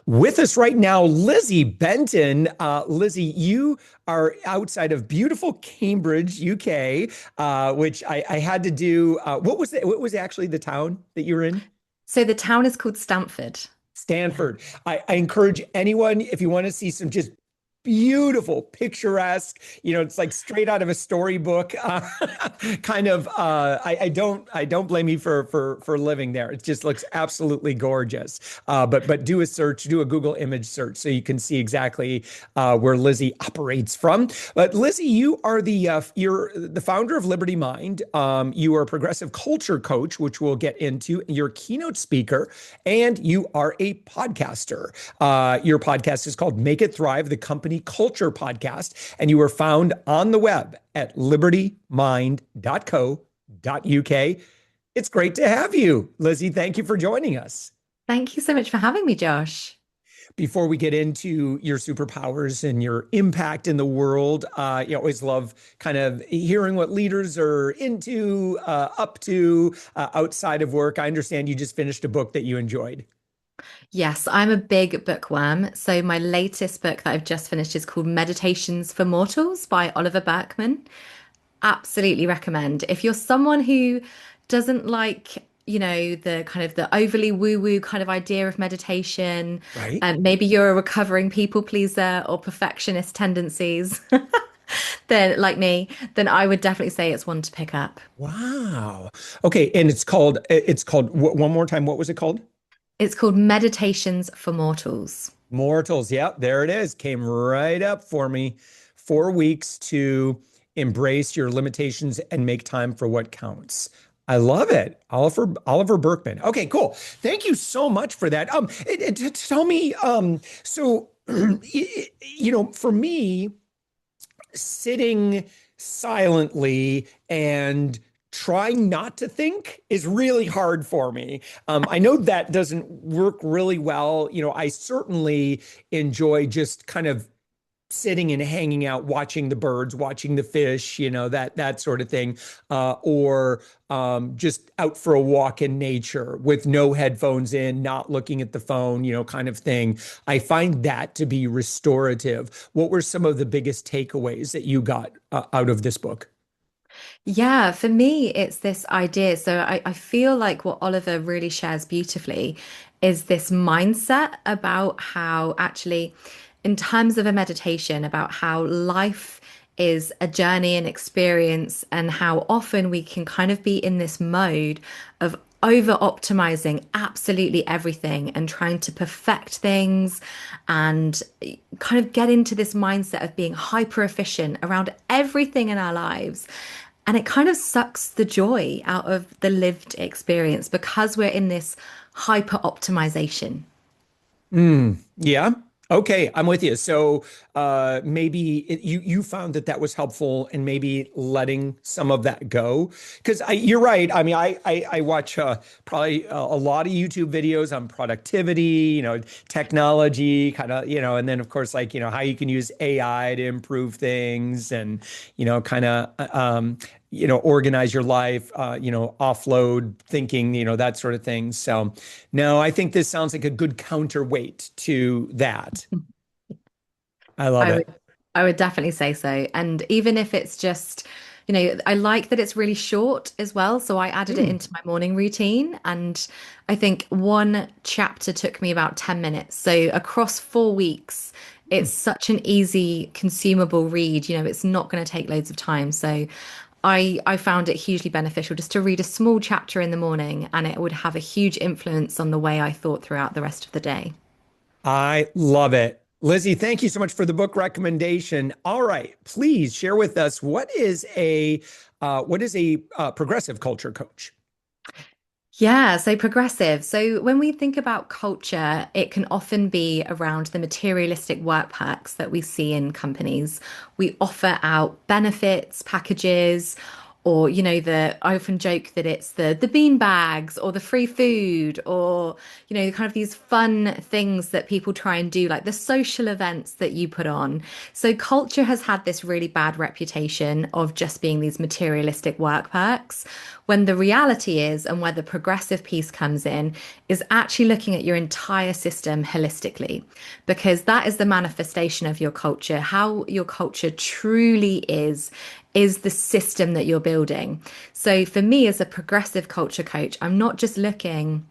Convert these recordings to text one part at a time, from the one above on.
With us right now, Lizzie Benton. Lizzie, you are outside of beautiful Cambridge, UK, which I had to do. What was actually the town that you were in? So the town is called Stamford. Yeah. Stanford. I encourage anyone, if you want to see some just beautiful, picturesque, it's like straight out of a storybook. Kind of. I don't blame you for living there. It just looks absolutely gorgeous. But do a search, do a Google image search, so you can see exactly where Lizzie operates from. But Lizzie, you're the founder of Liberty Mind. You are a progressive culture coach, which we'll get into. You're a keynote speaker, and you are a podcaster. Your podcast is called Make It Thrive, the company culture podcast, and you were found on the web at libertymind.co.uk. It's great to have you, Lizzie. Thank you for joining us. Thank you so much for having me, Josh. Before we get into your superpowers and your impact in the world, you always love kind of hearing what leaders are into, up to, outside of work. I understand you just finished a book that you enjoyed. Yes, I'm a big bookworm. So my latest book that I've just finished is called Meditations for Mortals by Oliver Berkman. Absolutely recommend. If you're someone who doesn't like, the kind of the overly woo-woo kind of idea of meditation, Right? and maybe you're a recovering people pleaser or perfectionist tendencies, then like me, then I would definitely say it's one to pick up. Wow. Okay, and it's called one more time. What was it called? It's called Meditations for Mortals. Mortals. Yep, there it is. Came right up for me. 4 weeks to embrace your limitations and make time for what counts. I love it. Oliver Berkman. Okay, cool. Thank you so much for that. Tell me, so for me, sitting silently and trying not to think is really hard for me. I know that doesn't work really well. I certainly enjoy just kind of sitting and hanging out, watching the birds, watching the fish, that sort of thing, or just out for a walk in nature with no headphones in, not looking at the phone, kind of thing. I find that to be restorative. What were some of the biggest takeaways that you got out of this book? Yeah, for me, it's this idea. So I feel like what Oliver really shares beautifully is this mindset about how actually, in terms of a meditation, about how life is a journey and experience, and how often we can kind of be in this mode of over optimizing absolutely everything and trying to perfect things and kind of get into this mindset of being hyper efficient around everything in our lives. And it kind of sucks the joy out of the lived experience because we're in this hyper optimization. Yeah. Okay, I'm with you. So maybe you found that was helpful, and maybe letting some of that go. Because you're right. I mean, I watch probably a lot of YouTube videos on productivity, technology, kind of, and then of course, like, how you can use AI to improve things, and kind of organize your life, offload thinking, that sort of thing. So, no, I think this sounds like a good counterweight to that. I love I it. would I would definitely say so. And even if it's just, I like that it's really short as well. So I added it Mm. into my morning routine. And I think one chapter took me about 10 minutes. So across 4 weeks, it's such an easy, consumable read. It's not going to take loads of time. So I found it hugely beneficial just to read a small chapter in the morning, and it would have a huge influence on the way I thought throughout the rest of the day. I love it. Lizzie, thank you so much for the book recommendation. All right, please share with us what is a progressive culture coach? Yeah, so progressive. So when we think about culture, it can often be around the materialistic work perks that we see in companies. We offer out benefits, packages, or I often joke that it's the bean bags or the free food, or kind of these fun things that people try and do, like the social events that you put on. So culture has had this really bad reputation of just being these materialistic work perks, when the reality is, and where the progressive piece comes in, is actually looking at your entire system holistically, because that is the manifestation of your culture. How your culture truly is the system that you're building. So for me, as a progressive culture coach, I'm not just looking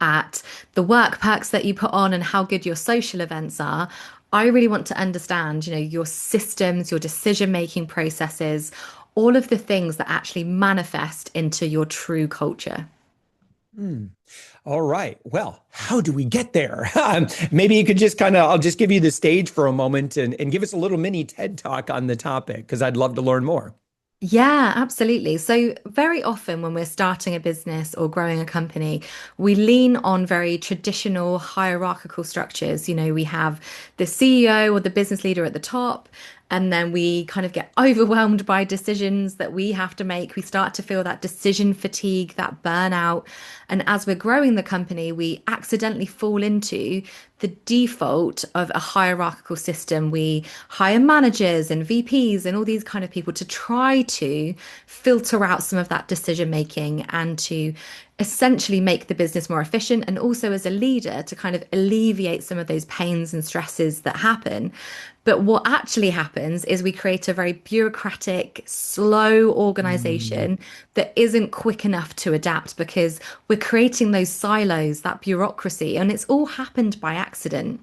at the work perks that you put on and how good your social events are. I really want to understand, your systems, your decision-making processes, all of the things that actually manifest into your true culture. Hmm. All right. Well, how do we get there? Maybe you could just I'll just give you the stage for a moment and give us a little mini TED talk on the topic because I'd love to learn more. Yeah, absolutely. So, very often when we're starting a business or growing a company, we lean on very traditional hierarchical structures. We have the CEO or the business leader at the top, and then we kind of get overwhelmed by decisions that we have to make. We start to feel that decision fatigue, that burnout. And as we're growing the company, we accidentally fall into the default of a hierarchical system. We hire managers and VPs and all these kind of people to try to filter out some of that decision making and to essentially make the business more efficient, and also as a leader to kind of alleviate some of those pains and stresses that happen. But what actually happens is we create a very bureaucratic, slow Hmm. organization that isn't quick enough to adapt, because we're creating those silos, that bureaucracy, and it's all happened by accident.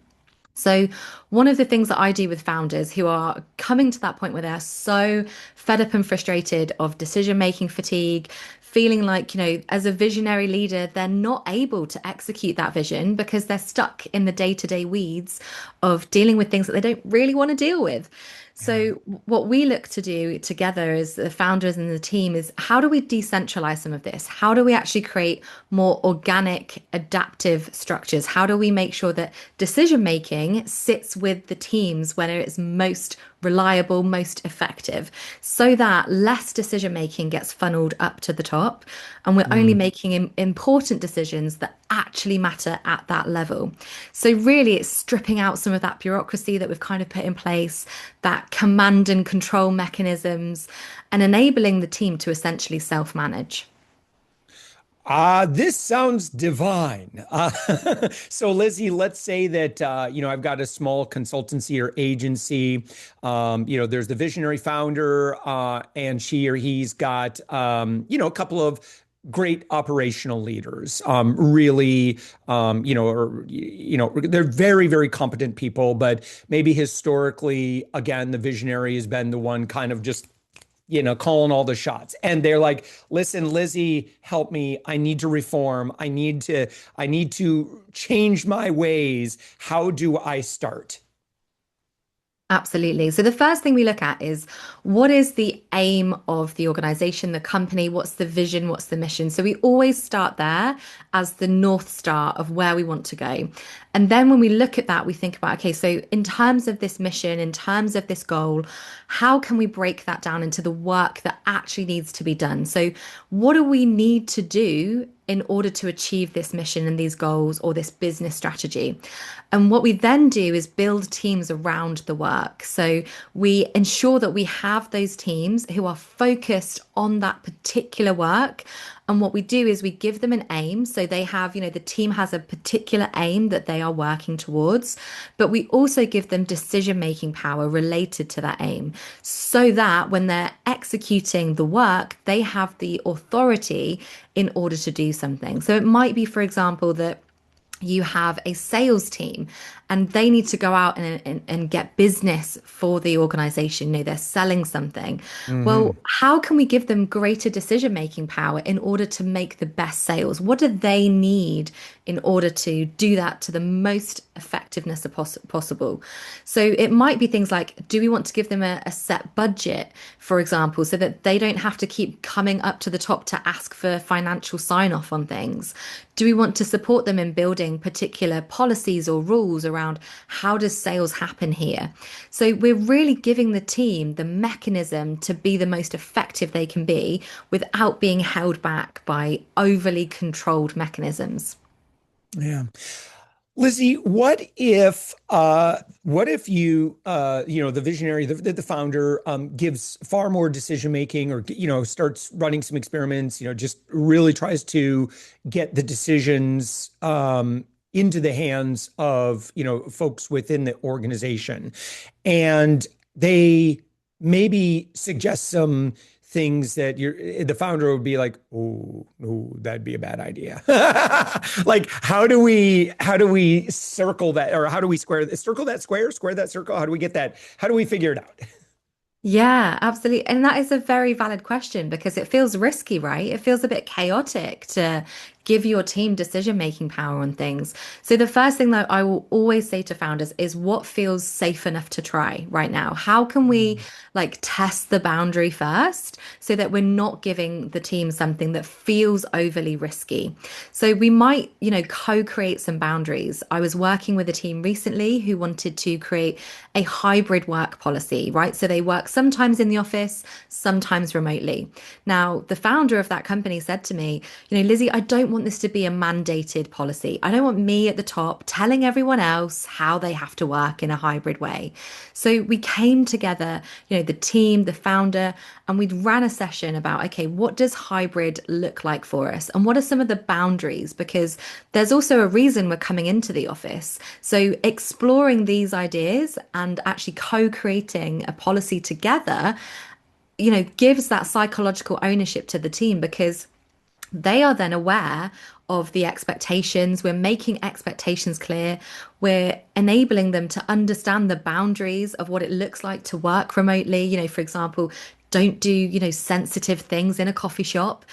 So, one of the things that I do with founders who are coming to that point where they're so fed up and frustrated of decision making fatigue, feeling like, as a visionary leader, they're not able to execute that vision because they're stuck in the day to day weeds of dealing with things that they don't really want to deal with. Yeah. So, what we look to do together as the founders and the team is, how do we decentralize some of this? How do we actually create more organic, adaptive structures? How do we make sure that decision making sits with the teams when it's most reliable, most effective, so that less decision making gets funneled up to the top and we're only Mm. making important decisions that actually matter at that level. So, really, it's stripping out some of that bureaucracy that we've kind of put in place, that command and control mechanisms, and enabling the team to essentially self manage. This sounds divine. So, Lizzie, let's say that I've got a small consultancy or agency. There's the visionary founder, and she or he's got a couple of great operational leaders. Really, they're very, very competent people, but maybe historically, again, the visionary has been the one kind of just calling all the shots. And they're like, listen, Lizzie, help me. I need to reform. I need to change my ways. How do I start? Absolutely. So the first thing we look at is, what is the aim of the organization, the company? What's the vision? What's the mission? So we always start there as the North Star of where we want to go. And then when we look at that, we think about, okay, so in terms of this mission, in terms of this goal, how can we break that down into the work that actually needs to be done? So what do we need to do in order to achieve this mission and these goals or this business strategy? And what we then do is build teams around the work. So we ensure that we have those teams who are focused on that particular work. And what we do is we give them an aim. So they have, the team has a particular aim that they are working towards, but we also give them decision-making power related to that aim, so that when they're executing the work, they have the authority in order to do something. So it might be, for example, that you have a sales team and they need to go out and get business for the organization. They're selling something. Well, Hmm. how can we give them greater decision making power in order to make the best sales? What do they need in order to do that to the most effectiveness possible? So it might be things like, do we want to give them a set budget, for example, so that they don't have to keep coming up to the top to ask for financial sign off on things? Do we want to support them in building particular policies or rules around how does sales happen here? So we're really giving the team the mechanism to be the most effective they can be without being held back by overly controlled mechanisms. Yeah. Lizzie, what if you the visionary, the founder gives far more decision making, or starts running some experiments, just really tries to get the decisions into the hands of folks within the organization, and they maybe suggest some things that the founder would be like, oh, no, that'd be a bad idea. Like, how do we circle that, or how do we circle that square that circle? How do we get that? How do we figure it out? Yeah, absolutely. And that is a very valid question because it feels risky, right? It feels a bit chaotic to give your team decision-making power on things. So the first thing that I will always say to founders is what feels safe enough to try right now? How can we like test the boundary first so that we're not giving the team something that feels overly risky? So we might, co-create some boundaries. I was working with a team recently who wanted to create a hybrid work policy, right? So they work sometimes in the office, sometimes remotely. Now, the founder of that company said to me, Lizzie, I don't want this to be a mandated policy. I don't want me at the top telling everyone else how they have to work in a hybrid way. So we came together, the team, the founder, and we'd ran a session about, okay, what does hybrid look like for us? And what are some of the boundaries? Because there's also a reason we're coming into the office. So exploring these ideas and actually co-creating a policy together, gives that psychological ownership to the team because they are then aware of the expectations. We're making expectations clear. We're enabling them to understand the boundaries of what it looks like to work remotely. For example, don't do, sensitive things in a coffee shop.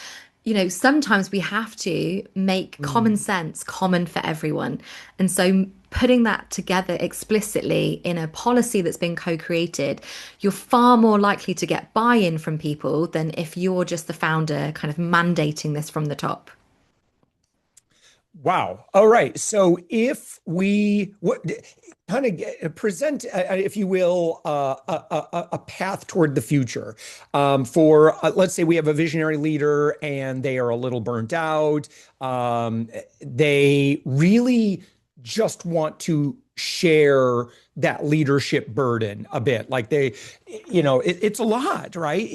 Sometimes we have to make common Mm. sense common for everyone. And so putting that together explicitly in a policy that's been co-created, you're far more likely to get buy-in from people than if you're just the founder kind of mandating this from the top. Wow. All right. So if we what kind of present, if you will, a path toward the future for, let's say we have a visionary leader and they are a little burnt out. They really just want to share that leadership burden a bit. Like it's a lot, right?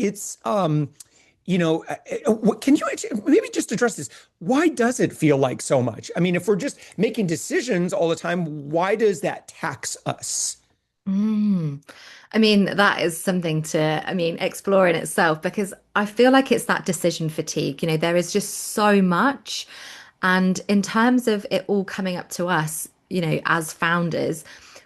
What can you maybe just address this? Why does it feel like so much? I mean, if we're just making decisions all the time, why does that tax us? Mm. I mean, that is something to, explore in itself because I feel like it's that decision fatigue. There is just so much. And in terms of it all coming up to us, as founders,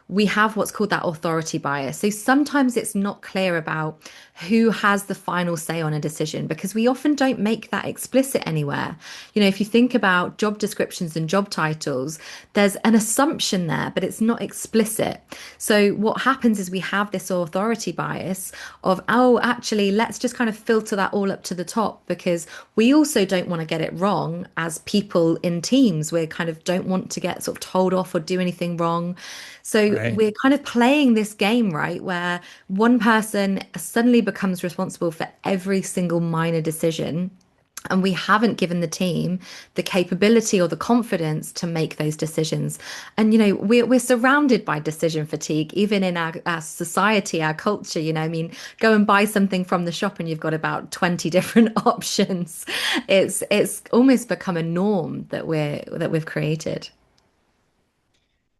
we have what's called that authority bias. So sometimes it's not clear about who has the final say on a decision because we often don't make that explicit anywhere. If you think about job descriptions and job titles, there's an assumption there, but it's not explicit. So what happens is we have this authority bias of, oh, actually, let's just kind of filter that all up to the top because we also don't want to get it wrong as people in teams. We kind of don't want to get sort of told off or do anything wrong. So Right. we're kind of playing this game, right, where one person suddenly becomes responsible for every single minor decision. And we haven't given the team the capability or the confidence to make those decisions. And, we're surrounded by decision fatigue, even in our society, our culture. Go and buy something from the shop and you've got about 20 different options. It's almost become a norm that we've created.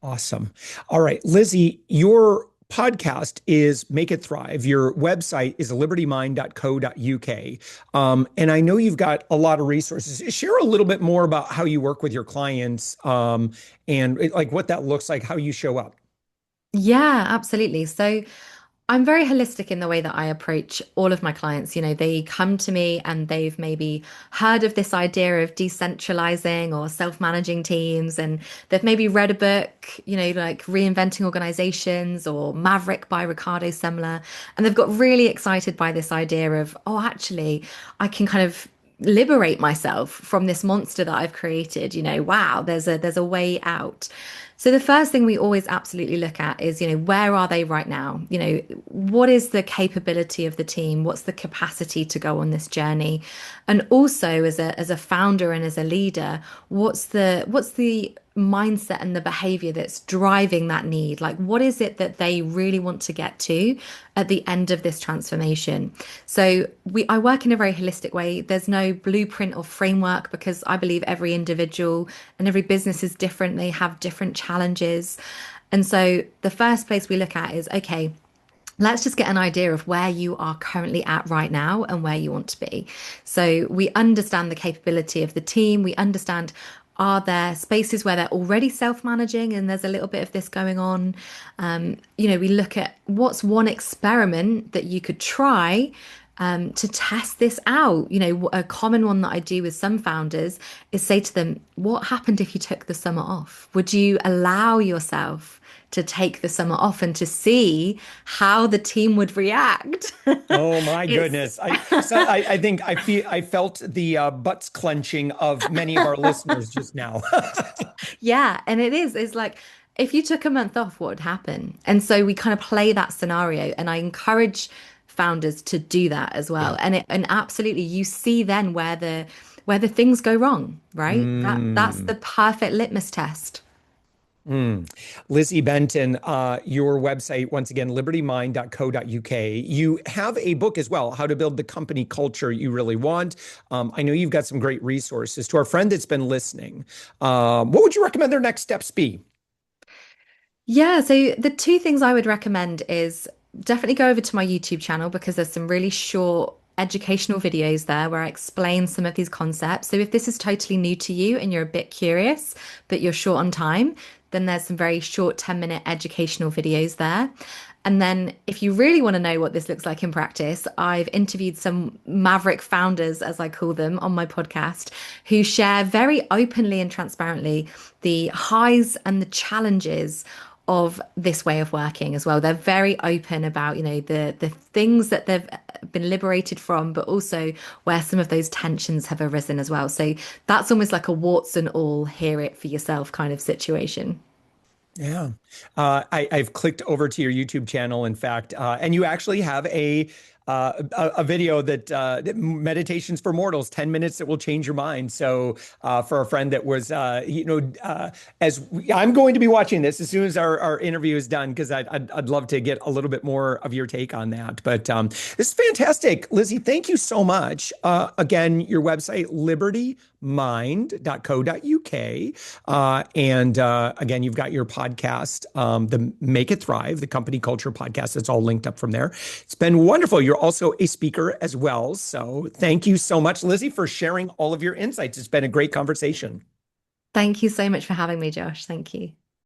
Awesome. All right, Lizzie, your podcast is Make It Thrive. Your website is libertymind.co.uk. And I know you've got a lot of resources. Share a little bit more about how you work with your clients, and like what that looks like, how you show up. Yeah, absolutely. So I'm very holistic in the way that I approach all of my clients. They come to me and they've maybe heard of this idea of decentralizing or self-managing teams, and they've maybe read a book, like Reinventing Organizations or Maverick by Ricardo Semler, and they've got really excited by this idea of, oh, actually, I can kind of liberate myself from this monster that I've created. Wow, there's a way out. So the first thing we always absolutely look at is, where are they right now? What is the capability of the team? What's the capacity to go on this journey? And also as a founder and as a leader, what's the mindset and the behavior that's driving that need? Like, what is it that they really want to get to at the end of this transformation? So I work in a very holistic way. There's no blueprint or framework because I believe every individual and every business is different. They have different challenges. And so the first place we look at is, okay, let's just get an idea of where you are currently at right now and where you want to be. So we understand the capability of the team. We understand, are there spaces where they're already self-managing and there's a little bit of this going on? We look at what's one experiment that you could try to test this out. A common one that I do with some founders is say to them, what happened if you took the summer off? Would you allow yourself to take the summer off and to see how the team would react? Oh my It's goodness. I think I felt the butts clenching of many of our listeners just now. Yeah, and it's like if you took a month off, what would happen? And so we kind of play that scenario, and I encourage founders to do that as well. Yeah. And absolutely, you see then where the things go wrong, right? That's Mm. the perfect litmus test. Mm. Lizzie Benton, your website, once again, libertymind.co.uk. You have a book as well, How to Build the Company Culture You Really Want. I know you've got some great resources. To our friend that's been listening, what would you recommend their next steps be? Yeah, so the two things I would recommend is definitely go over to my YouTube channel because there's some really short educational videos there where I explain some of these concepts. So if this is totally new to you and you're a bit curious, but you're short on time, then there's some very short 10-minute educational videos there. And then if you really want to know what this looks like in practice, I've interviewed some maverick founders, as I call them, on my podcast, who share very openly and transparently the highs and the challenges of this way of working as well. They're very open about, the things that they've been liberated from, but also where some of those tensions have arisen as well. So that's almost like a warts and all, hear it for yourself kind of situation. Yeah. I've clicked over to your YouTube channel, in fact, and you actually have a video that meditations for mortals, 10 minutes that will change your mind. So for a friend that was, I'm going to be watching this as soon as our interview is done, because I'd love to get a little bit more of your take on that. But this is fantastic. Lizzie, thank you so much. Again, your website, libertymind.co.uk. And again, you've got your podcast, the Make It Thrive, the Company Culture podcast. It's all linked up from there. It's been wonderful. You're also a speaker as well. So thank you so much, Lizzie, for sharing all of your insights. It's been a great conversation. Thank you so much for having me, Josh. Thank you.